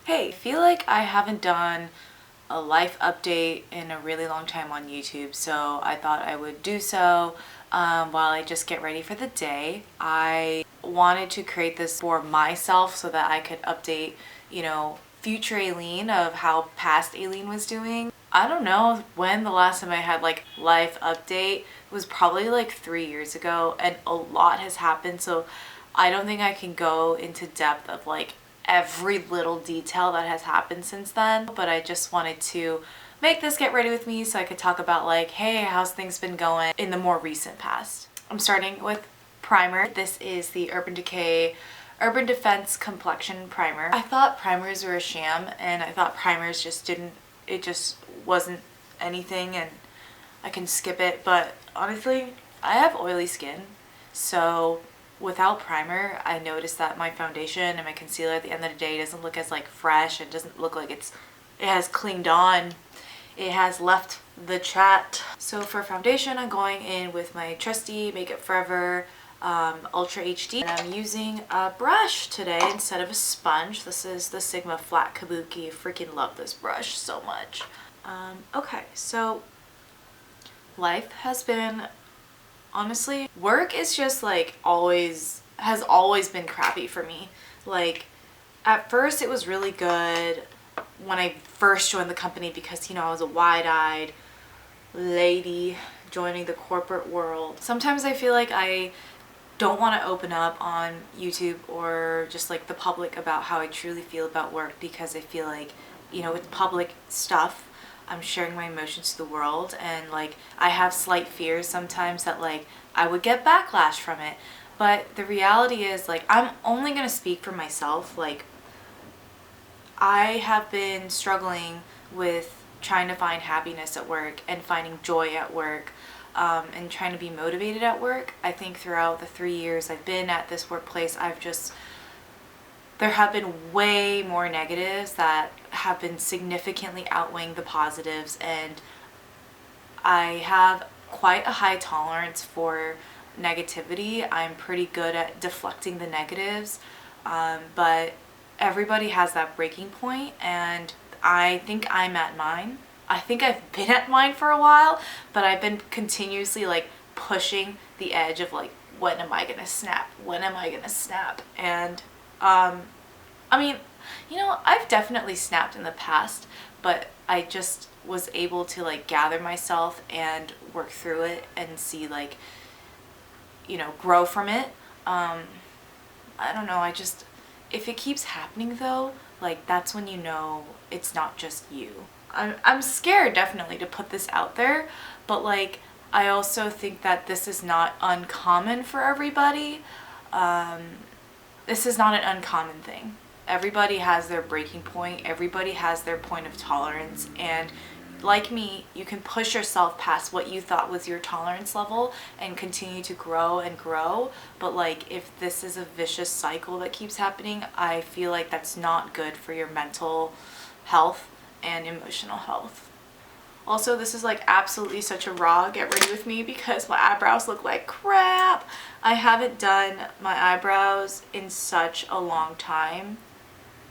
Hey, I feel like I haven't done a life update in a really long time on YouTube, so I thought I would do so while I just get ready for the day. I wanted to create this for myself so that I could update, future Aileen of how past Aileen was doing. I don't know when the last time I had like life update. It was probably like 3 years ago, and a lot has happened, so I don't think I can go into depth of like every little detail that has happened since then, but I just wanted to make this get ready with me so I could talk about like, hey, how's things been going in the more recent past. I'm starting with primer. This is the Urban Decay Urban Defense Complexion Primer. I thought primers were a sham, and I thought primers it just wasn't anything and I can skip it, but honestly, I have oily skin, so without primer, I noticed that my foundation and my concealer at the end of the day doesn't look as like fresh. It doesn't look like it has clinged on. It has left the chat. So for foundation, I'm going in with my trusty Makeup Forever Ultra HD. And I'm using a brush today instead of a sponge. This is the Sigma Flat Kabuki. Freaking love this brush so much. Okay, so life has been, honestly, work is just like has always been crappy for me. Like at first it was really good when I first joined the company because, I was a wide-eyed lady joining the corporate world. Sometimes I feel like I don't want to open up on YouTube or just like the public about how I truly feel about work, because I feel like, with public stuff, I'm sharing my emotions to the world, and like I have slight fears sometimes that like I would get backlash from it. But the reality is, like, I'm only gonna speak for myself. Like, I have been struggling with trying to find happiness at work and finding joy at work, and trying to be motivated at work. I think throughout the 3 years I've been at this workplace, there have been way more negatives that have been significantly outweighing the positives, and I have quite a high tolerance for negativity. I'm pretty good at deflecting the negatives, but everybody has that breaking point, and I think I'm at mine. I think I've been at mine for a while, but I've been continuously like pushing the edge of like, when am I gonna snap? When am I gonna snap? And I mean, I've definitely snapped in the past, but I just was able to like gather myself and work through it and see like, grow from it. I don't know, if it keeps happening though, like that's when it's not just you. I'm scared definitely to put this out there, but like I also think that this is not uncommon for everybody. This is not an uncommon thing. Everybody has their breaking point. Everybody has their point of tolerance, and like me, you can push yourself past what you thought was your tolerance level and continue to grow and grow. But like, if this is a vicious cycle that keeps happening, I feel like that's not good for your mental health and emotional health. Also, this is like absolutely such a raw get ready with me because my eyebrows look like crap. I haven't done my eyebrows in such a long time.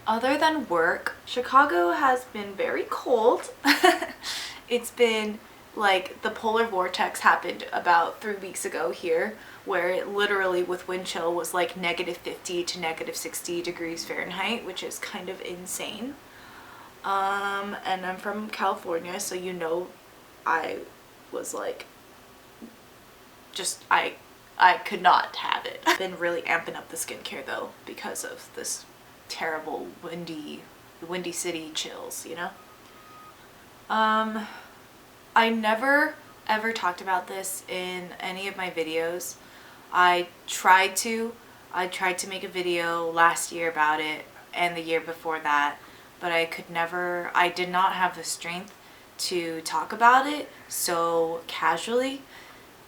Other than work, Chicago has been very cold. It's been like the polar vortex happened about 3 weeks ago here, where it literally with wind chill was like -50 to -60 degrees Fahrenheit, which is kind of insane. And I'm from California, so I was like, I could not have it. I've been really amping up the skincare though because of this terrible windy city chills, I never ever talked about this in any of my videos. I tried to make a video last year about it and the year before that, but I did not have the strength to talk about it so casually.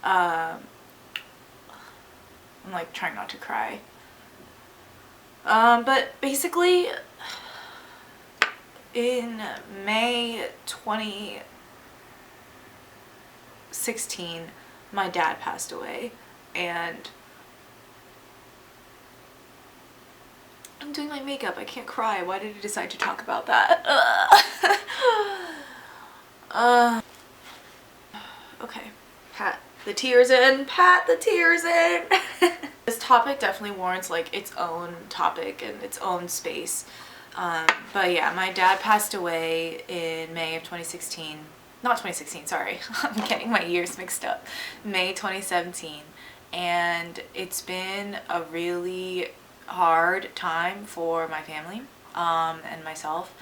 I'm like trying not to cry. But basically, in May 2016, my dad passed away, and I'm doing my makeup. I can't cry. Why did I decide to talk about that? Okay. Pat the tears in. Pat the tears in. This topic definitely warrants like its own topic and its own space. But yeah, my dad passed away in May of 2016. Not 2016, sorry. I'm getting my years mixed up. May 2017. And it's been a really hard time for my family and myself.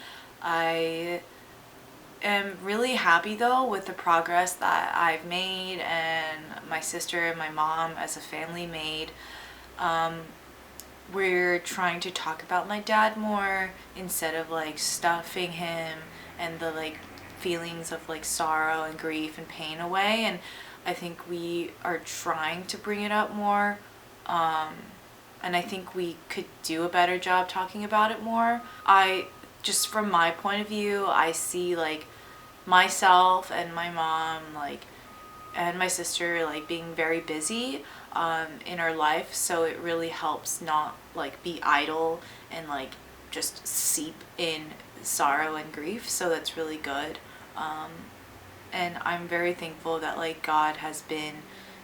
I am really happy though with the progress that I've made and my sister and my mom as a family made. We're trying to talk about my dad more instead of like stuffing him and the like feelings of like sorrow and grief and pain away, and I think we are trying to bring it up more, and I think we could do a better job talking about it more. I just, from my point of view, I see like myself and my mom like and my sister like being very busy in our life, so it really helps not like be idle and like just seep in sorrow and grief, so that's really good. And I'm very thankful that like God has been,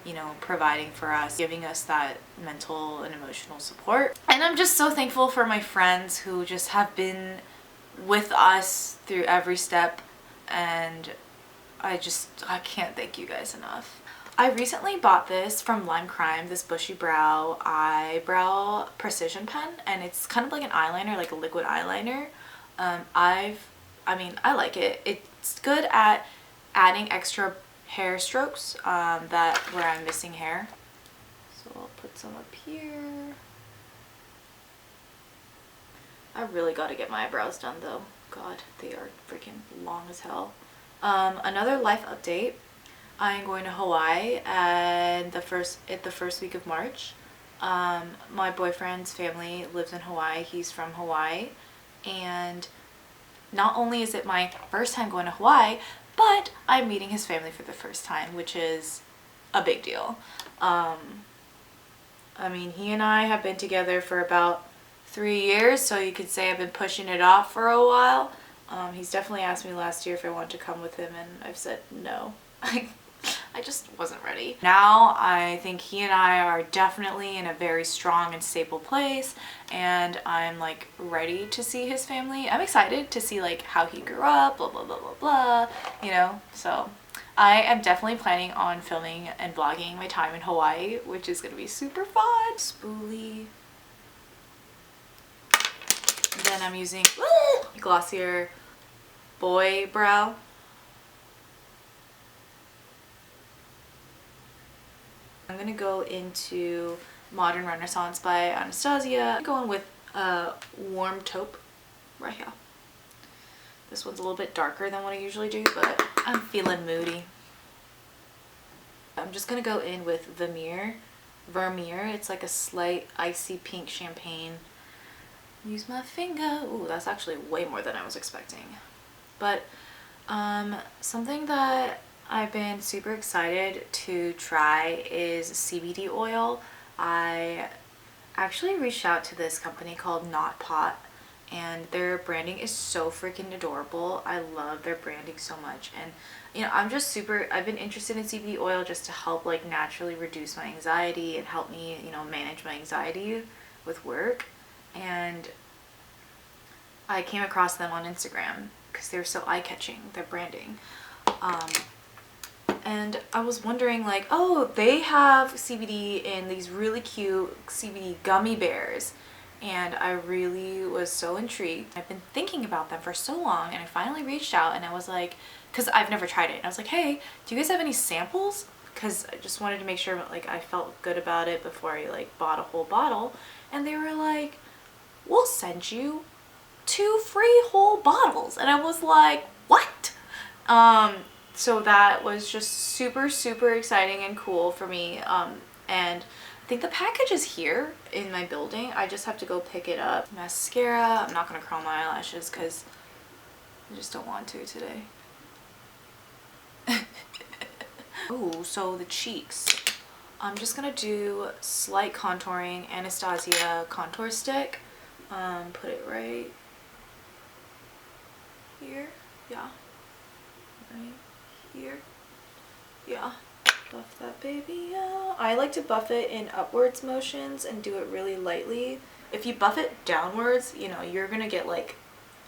you know, providing for us, giving us that mental and emotional support. And I'm just so thankful for my friends who just have been with us through every step, and I can't thank you guys enough. I recently bought this from Lime Crime, this Bushy Brow eyebrow precision pen, and it's kind of like an eyeliner, like a liquid eyeliner. I like it. It's good at adding extra hair strokes that where I'm missing hair. So I'll put some up here. I really got to get my eyebrows done though. God, they are freaking long as hell. Another life update. I'm going to Hawaii and the first week of March. My boyfriend's family lives in Hawaii. He's from Hawaii, and not only is it my first time going to Hawaii, but I'm meeting his family for the first time, which is a big deal. I mean, he and I have been together for about 3 years, so you could say I've been pushing it off for a while. He's definitely asked me last year if I wanted to come with him, and I've said no. I just wasn't ready. Now I think he and I are definitely in a very strong and stable place, and I'm like ready to see his family. I'm excited to see like how he grew up, blah blah blah blah blah, you know. So I am definitely planning on filming and vlogging my time in Hawaii, which is gonna be super fun. Spoolie. Then I'm using Glossier Boy Brow. I'm gonna go into Modern Renaissance by Anastasia. I'm going with Warm Taupe right here. This one's a little bit darker than what I usually do, but I'm feeling moody. I'm just gonna go in with Vermeer. It's like a slight icy pink champagne. Use my finger. Ooh, that's actually way more than I was expecting. But something that I've been super excited to try is CBD oil. I actually reached out to this company called Not Pot, and their branding is so freaking adorable. I love their branding so much, and you know, I've been interested in CBD oil just to help like naturally reduce my anxiety and help me, you know, manage my anxiety with work. And I came across them on Instagram because they're so eye-catching, their branding. And I was wondering like, oh, they have CBD in these really cute CBD gummy bears. And I really was so intrigued. I've been thinking about them for so long, and I finally reached out and I was like, because I've never tried it. And I was like, hey, do you guys have any samples? Because I just wanted to make sure like I felt good about it before I like bought a whole bottle. And they were like, we'll send you 2 free whole bottles. And I was like, what? So that was just super, super exciting and cool for me. And I think the package is here in my building. I just have to go pick it up. Mascara. I'm not going to curl my eyelashes because I just don't want to today. Oh, so the cheeks. I'm just going to do slight contouring. Anastasia contour stick. Put it right here. Yeah. Right here. Yeah. Buff that baby out. I like to buff it in upwards motions and do it really lightly. If you buff it downwards, you know, you're gonna get like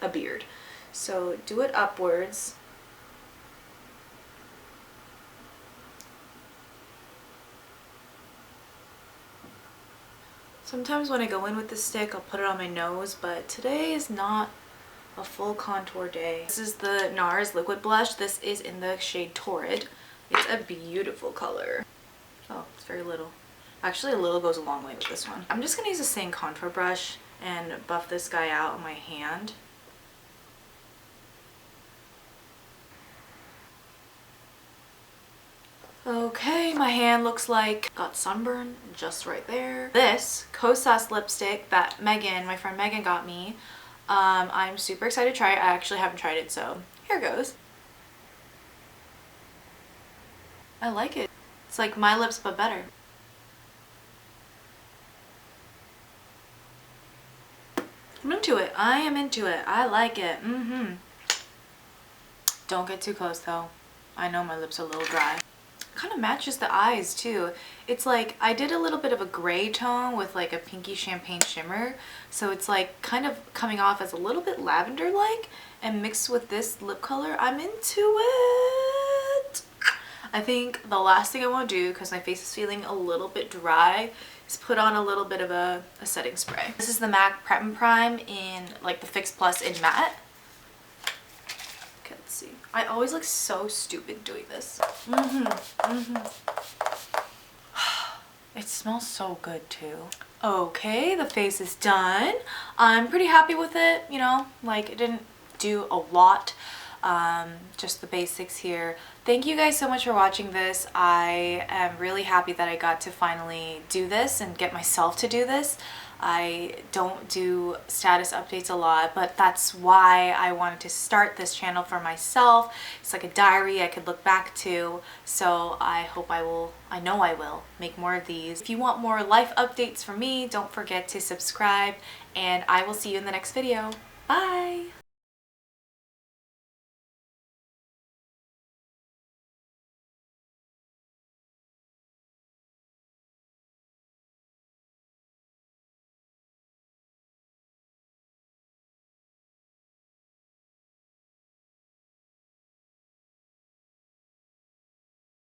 a beard. So do it upwards. Sometimes when I go in with the stick, I'll put it on my nose, but today is not a full contour day. This is the NARS liquid blush. This is in the shade Torrid. It's a beautiful color. Oh, it's very little. Actually, a little goes a long way with this one. I'm just gonna use the same contour brush and buff this guy out on my hand. Okay, my hand looks like got sunburn just right there. This Kosas lipstick that Megan, my friend Megan, got me. I'm super excited to try it. I actually haven't tried it, so here goes. I like it. It's like my lips but better. I'm into it. I am into it. I like it. Don't get too close though. I know my lips are a little dry. Kind of matches the eyes too. It's like I did a little bit of a gray tone with like a pinky champagne shimmer, so it's like kind of coming off as a little bit lavender like, and mixed with this lip color, I'm into it. I think the last thing I want to do, because my face is feeling a little bit dry, is put on a little bit of a setting spray. This is the MAC Prep and Prime in like the Fix Plus in matte. Let's see. I always look so stupid doing this. It smells so good too. Okay, the face is done. I'm pretty happy with it, you know, like it didn't do a lot. Just the basics here. Thank you guys so much for watching this. I am really happy that I got to finally do this and get myself to do this. I don't do status updates a lot, but that's why I wanted to start this channel for myself. It's like a diary I could look back to, so I know I will make more of these. If you want more life updates from me, don't forget to subscribe, and I will see you in the next video. Bye!